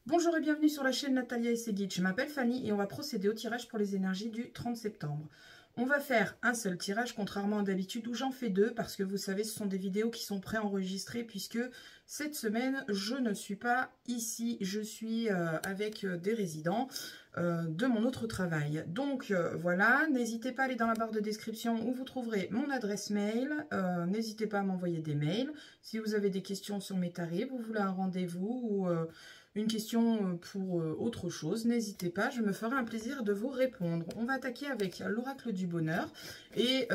Bonjour et bienvenue sur la chaîne Natalia et ses guides. Je m'appelle Fanny et on va procéder au tirage pour les énergies du 30 septembre. On va faire un seul tirage, contrairement à d'habitude où j'en fais deux, parce que vous savez, ce sont des vidéos qui sont préenregistrées, puisque cette semaine, je ne suis pas ici, je suis avec des résidents de mon autre travail. Donc voilà, n'hésitez pas à aller dans la barre de description où vous trouverez mon adresse mail, n'hésitez pas à m'envoyer des mails. Si vous avez des questions sur mes tarifs, vous voulez un rendez-vous ou une question pour autre chose, n'hésitez pas, je me ferai un plaisir de vous répondre. On va attaquer avec l'oracle du bonheur. Et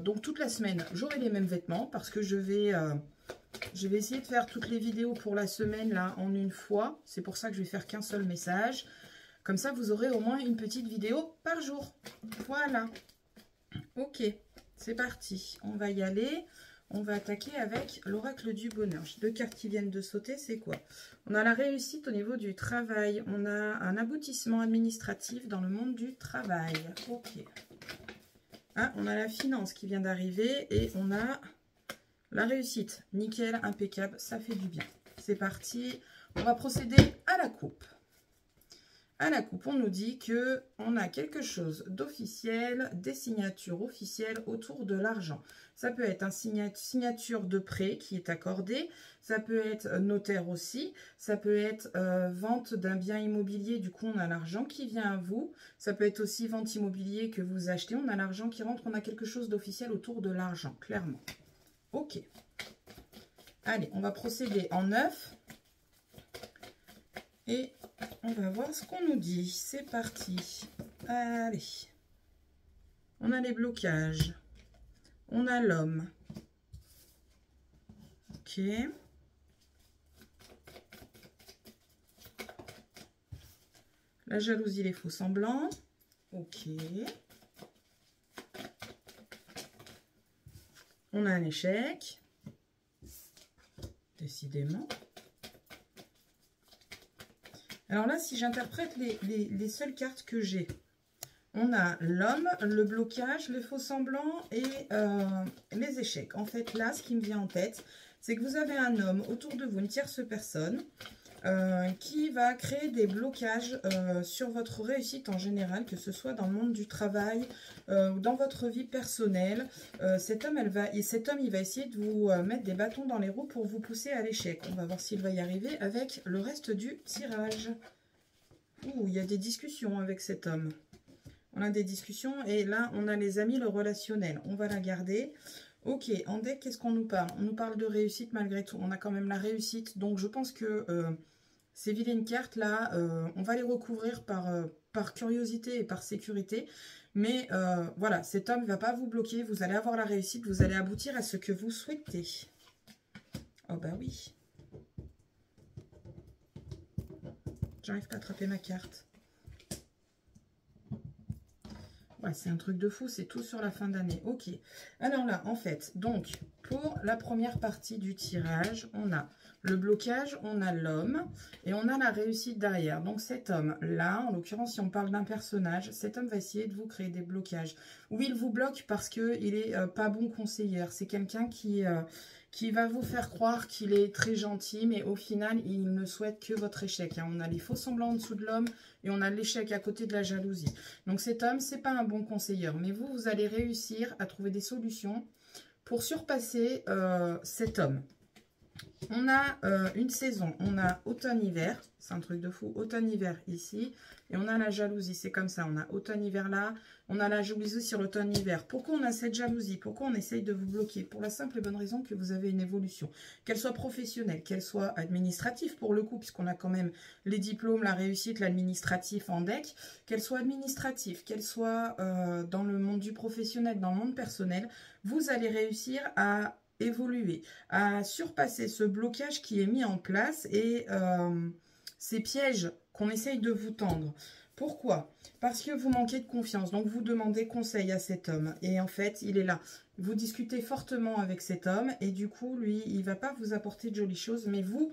donc toute la semaine, j'aurai les mêmes vêtements parce que je vais essayer de faire toutes les vidéos pour la semaine là en une fois. C'est pour ça que je vais faire qu'un seul message. Comme ça, vous aurez au moins une petite vidéo par jour. Voilà. Ok, c'est parti. On va y aller. On va attaquer avec l'oracle du bonheur. J'ai deux cartes qui viennent de sauter, c'est quoi? On a la réussite au niveau du travail. On a un aboutissement administratif dans le monde du travail. Ok. Ah, on a la finance qui vient d'arriver et on a la réussite. Nickel, impeccable, ça fait du bien. C'est parti. On va procéder à la coupe. À la coupe, on nous dit que on a quelque chose d'officiel, des signatures officielles autour de l'argent. Ça peut être une signature de prêt qui est accordée, ça peut être notaire aussi, ça peut être vente d'un bien immobilier, du coup on a l'argent qui vient à vous, ça peut être aussi vente immobilier que vous achetez, on a l'argent qui rentre, on a quelque chose d'officiel autour de l'argent, clairement. Ok. Allez, on va procéder en 9. Et on va voir ce qu'on nous dit. C'est parti. Allez. On a les blocages. On a l'homme. Ok. La jalousie, les faux semblants. Ok. On a un échec. Décidément. Alors là, si j'interprète les seules cartes que j'ai, on a l'homme, le blocage, les faux semblants et les échecs. En fait, là, ce qui me vient en tête, c'est que vous avez un homme autour de vous, une tierce personne, qui va créer des blocages sur votre réussite en général, que ce soit dans le monde du travail ou dans votre vie personnelle. Cet homme, il va essayer de vous mettre des bâtons dans les roues pour vous pousser à l'échec. On va voir s'il va y arriver avec le reste du tirage. Ouh, il y a des discussions avec cet homme. On a des discussions et là, on a les amis, le relationnel. On va la garder. Ok, en deck, qu'est-ce qu'on nous parle? On nous parle de réussite malgré tout. On a quand même la réussite. Donc, je pense que ces vilaines cartes-là, on va les recouvrir par curiosité et par sécurité. Mais voilà, cet homme ne va pas vous bloquer. Vous allez avoir la réussite. Vous allez aboutir à ce que vous souhaitez. Oh bah oui. J'arrive pas à attraper ma carte. Ouais, c'est un truc de fou, c'est tout sur la fin d'année. Ok. Alors là, en fait, donc, pour la première partie du tirage, on a le blocage, on a l'homme et on a la réussite derrière. Donc cet homme-là, en l'occurrence, si on parle d'un personnage, cet homme va essayer de vous créer des blocages. Oui, il vous bloque parce qu'il n'est pas bon conseiller. C'est quelqu'un qui va vous faire croire qu'il est très gentil, mais au final, il ne souhaite que votre échec. Hein. On a les faux semblants en dessous de l'homme et on a l'échec à côté de la jalousie. Donc cet homme, c'est pas un bon conseiller, mais vous allez réussir à trouver des solutions pour surpasser cet homme. On a une saison, on a automne-hiver, c'est un truc de fou, automne-hiver ici, et on a la jalousie, c'est comme ça, on a automne-hiver là, on a la jalousie sur l'automne-hiver. Pourquoi on a cette jalousie? Pourquoi on essaye de vous bloquer? Pour la simple et bonne raison que vous avez une évolution, qu'elle soit professionnelle, qu'elle soit administrative pour le coup, puisqu'on a quand même les diplômes, la réussite, l'administratif en deck, qu'elle soit administrative, qu'elle soit dans le monde du professionnel, dans le monde personnel, vous allez réussir à évoluer, à surpasser ce blocage qui est mis en place et ces pièges qu'on essaye de vous tendre. Pourquoi? Parce que vous manquez de confiance, donc vous demandez conseil à cet homme et en fait il est là. vous discutez fortement avec cet homme et du coup, lui, il ne va pas vous apporter de jolies choses, mais vous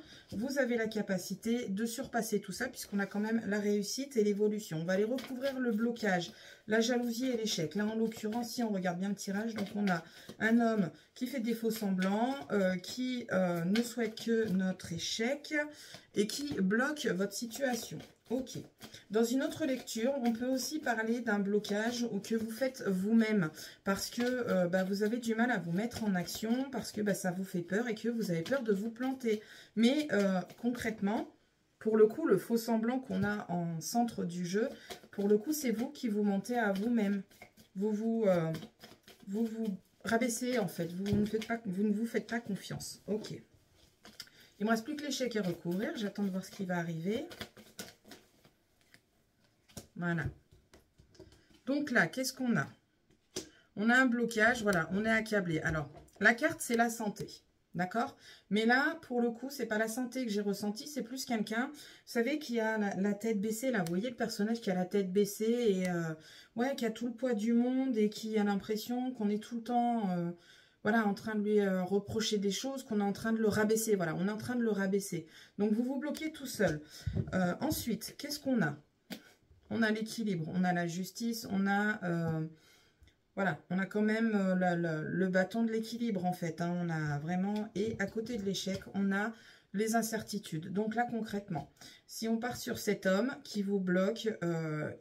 avez la capacité de surpasser tout ça puisqu'on a quand même la réussite et l'évolution. On va aller recouvrir le blocage, la jalousie et l'échec. Là, en l'occurrence, si on regarde bien le tirage, donc on a un homme qui fait des faux semblants, qui ne souhaite que notre échec et qui bloque votre situation. Ok. Dans une autre lecture, on peut aussi parler d'un blocage ou que vous faites vous-même parce que vous avez du mal à vous mettre en action, parce que ça vous fait peur et que vous avez peur de vous planter. Mais concrètement, pour le coup, le faux semblant qu'on a en centre du jeu, pour le coup, c'est vous qui vous mentez à vous-même. Vous vous rabaissez en fait, vous ne vous faites pas confiance. Ok. Il ne me reste plus que l'échec à recouvrir, j'attends de voir ce qui va arriver. Voilà. Donc là, qu'est-ce qu'on a? On a un blocage, voilà, on est accablé. Alors, la carte, c'est la santé, d'accord? Mais là, pour le coup, c'est pas la santé que j'ai ressenti, c'est plus quelqu'un, vous savez, qui a la tête baissée, là. Vous voyez le personnage qui a la tête baissée et, ouais, qui a tout le poids du monde et qui a l'impression qu'on est tout le temps, voilà, en train de lui reprocher des choses, qu'on est en train de le rabaisser. Voilà, on est en train de le rabaisser. Donc, vous vous bloquez tout seul. Ensuite, qu'est-ce qu'on a? On a l'équilibre, on a la justice, on a, voilà, on a quand même le bâton de l'équilibre en fait. Hein, on a vraiment, et à côté de l'échec, on a les incertitudes. Donc là, concrètement, si on part sur cet homme qui vous bloque,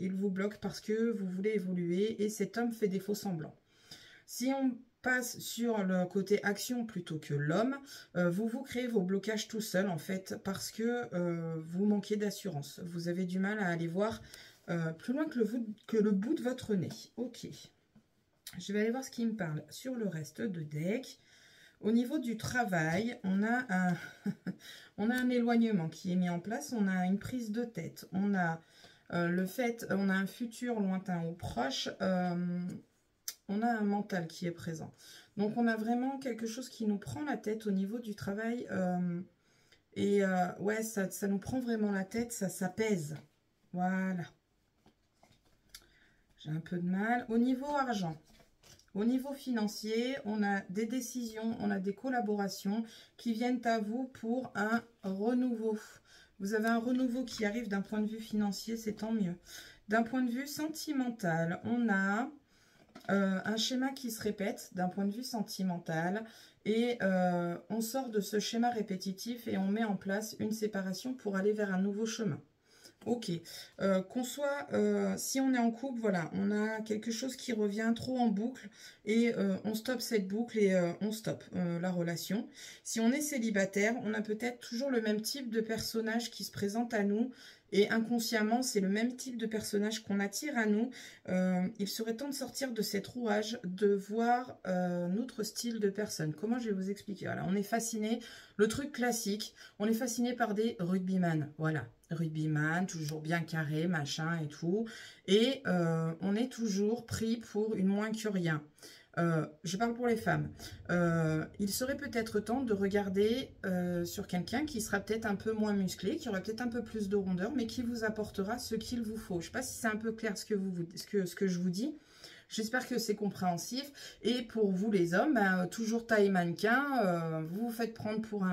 il vous bloque parce que vous voulez évoluer et cet homme fait des faux semblants. Si on passe sur le côté action plutôt que l'homme, vous créez vos blocages tout seul en fait parce que vous manquez d'assurance. Vous avez du mal à aller voir plus loin que le bout de votre nez. Ok. Je vais aller voir ce qui me parle sur le reste de deck. Au niveau du travail, on a on a un éloignement qui est mis en place. On a une prise de tête. On a on a un futur lointain ou proche. On a un mental qui est présent. Donc, on a vraiment quelque chose qui nous prend la tête au niveau du travail. Ouais, ça nous prend vraiment la tête. Ça pèse. Voilà. J'ai un peu de mal. Au niveau argent, au niveau financier, on a des décisions, on a des collaborations qui viennent à vous pour un renouveau. Vous avez un renouveau qui arrive d'un point de vue financier, c'est tant mieux. D'un point de vue sentimental, on a un schéma qui se répète d'un point de vue sentimental. Et on sort de ce schéma répétitif et on met en place une séparation pour aller vers un nouveau chemin. Ok, qu'on soit, si on est en couple, voilà, on a quelque chose qui revient trop en boucle et on stoppe cette boucle et on stoppe la relation. Si on est célibataire, on a peut-être toujours le même type de personnage qui se présente à nous et inconsciemment, c'est le même type de personnage qu'on attire à nous. Il serait temps de sortir de cet rouage, de voir notre style de personne. Comment je vais vous expliquer? Voilà, on est fasciné, le truc classique, on est fasciné par des rugbyman, voilà. Rugbyman, toujours bien carré, machin et tout. Et on est toujours pris pour une moins que rien. Je parle pour les femmes. Il serait peut-être temps de regarder sur quelqu'un qui sera peut-être un peu moins musclé, qui aura peut-être un peu plus de rondeur, mais qui vous apportera ce qu'il vous faut. Je ne sais pas si c'est un peu clair ce que je vous dis. J'espère que c'est compréhensif. Et pour vous les hommes, toujours taille mannequin, vous vous faites prendre pour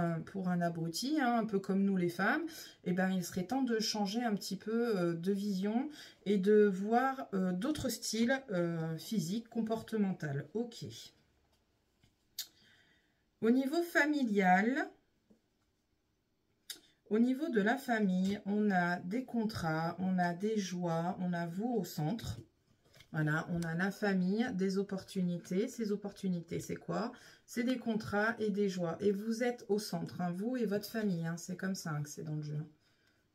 un abruti, hein, un peu comme nous les femmes. Et il serait temps de changer un petit peu de vision et de voir d'autres styles physiques, comportementaux. Ok. Au niveau familial, au niveau de la famille, on a des contrats, on a des joies, on a vous au centre. Voilà, on a la famille, des opportunités. Ces opportunités, c'est quoi? C'est des contrats et des joies. Et vous êtes au centre, hein, vous et votre famille. Hein, c'est comme ça hein, que c'est dans le jeu.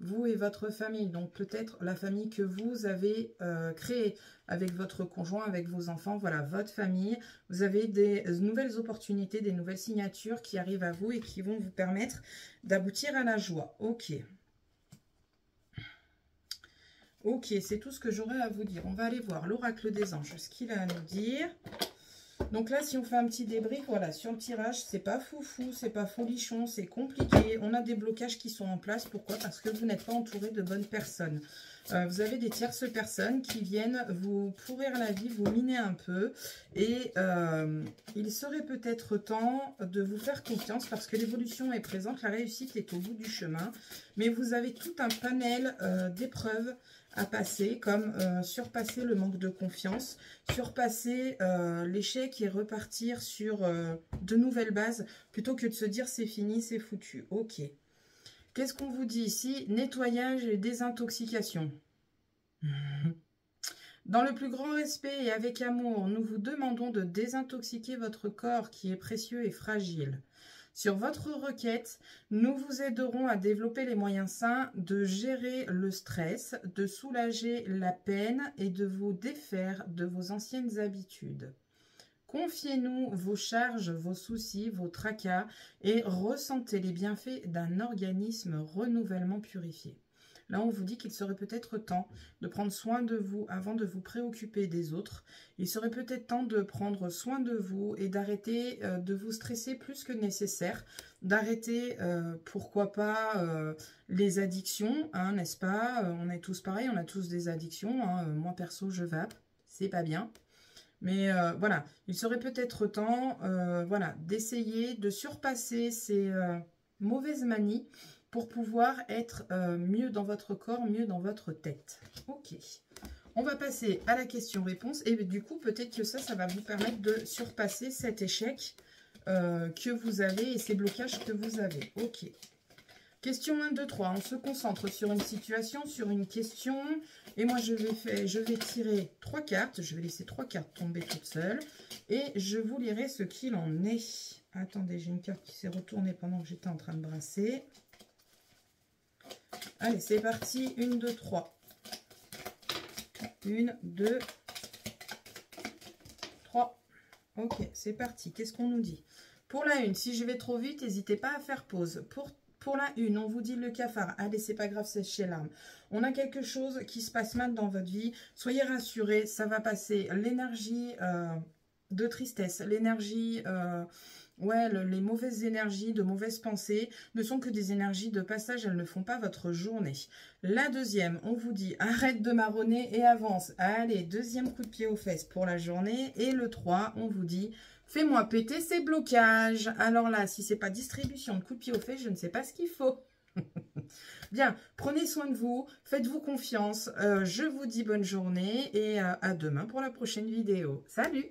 Vous et votre famille. Donc, peut-être la famille que vous avez créée avec votre conjoint, avec vos enfants. Voilà, votre famille. Vous avez des nouvelles opportunités, des nouvelles signatures qui arrivent à vous et qui vont vous permettre d'aboutir à la joie. Ok. Ok, c'est tout ce que j'aurais à vous dire. On va aller voir l'oracle des anges, ce qu'il a à nous dire. Donc là, si on fait un petit débrief, voilà, sur le tirage, c'est pas foufou, c'est pas folichon, c'est compliqué. On a des blocages qui sont en place. Pourquoi? Parce que vous n'êtes pas entouré de bonnes personnes. Vous avez des tierces personnes qui viennent vous pourrir la vie, vous miner un peu. Et il serait peut-être temps de vous faire confiance parce que l'évolution est présente, la réussite est au bout du chemin. Mais vous avez tout un panel d'épreuves à passer, comme surpasser le manque de confiance, surpasser l'échec et repartir sur de nouvelles bases, plutôt que de se dire c'est fini, c'est foutu. Ok. Qu'est-ce qu'on vous dit ici? Nettoyage et désintoxication. Dans le plus grand respect et avec amour, nous vous demandons de désintoxiquer votre corps qui est précieux et fragile. Sur votre requête, nous vous aiderons à développer les moyens sains de gérer le stress, de soulager la peine et de vous défaire de vos anciennes habitudes. Confiez-nous vos charges, vos soucis, vos tracas et ressentez les bienfaits d'un organisme renouvellement purifié. Là, on vous dit qu'il serait peut-être temps de prendre soin de vous avant de vous préoccuper des autres. Il serait peut-être temps de prendre soin de vous et d'arrêter de vous stresser plus que nécessaire. D'arrêter, pourquoi pas, les addictions, hein, n'est-ce pas? On est tous pareils, on a tous des addictions. Hein. Moi, perso, je vape, c'est pas bien. Mais voilà, il serait peut-être temps voilà, d'essayer de surpasser ces mauvaises manies pour pouvoir être mieux dans votre corps, mieux dans votre tête. Ok. On va passer à la question-réponse. Et du coup, peut-être que ça va vous permettre de surpasser cet échec que vous avez et ces blocages que vous avez. Ok. Question 1, 2, 3. On se concentre sur une situation, sur une question. Et moi, je vais tirer 3 cartes. Je vais laisser 3 cartes tomber toutes seules. Et je vous lirai ce qu'il en est. Attendez, j'ai une carte qui s'est retournée pendant que j'étais en train de brasser. Allez, c'est parti. 1, 2, 3. 1, 2, 3. Ok, c'est parti. Qu'est-ce qu'on nous dit? Pour la 1, si je vais trop vite, n'hésitez pas à faire pause. Pour la 1, on vous dit le cafard. Allez, c'est pas grave, c'est chez l'arme. On a quelque chose qui se passe mal dans votre vie. Soyez rassurés, ça va passer. L'énergie de tristesse, l'énergie... ouais, les mauvaises énergies, de mauvaises pensées ne sont que des énergies de passage, elles ne font pas votre journée. La 2e, on vous dit arrête de marronner et avance. Allez, 2e coup de pied aux fesses pour la journée. Et le 3, on vous dit fais-moi péter ces blocages. Alors là, si c'est pas distribution de coups de pied aux fesses, je ne sais pas ce qu'il faut. Bien, prenez soin de vous, faites-vous confiance. Je vous dis bonne journée et à demain pour la prochaine vidéo. Salut!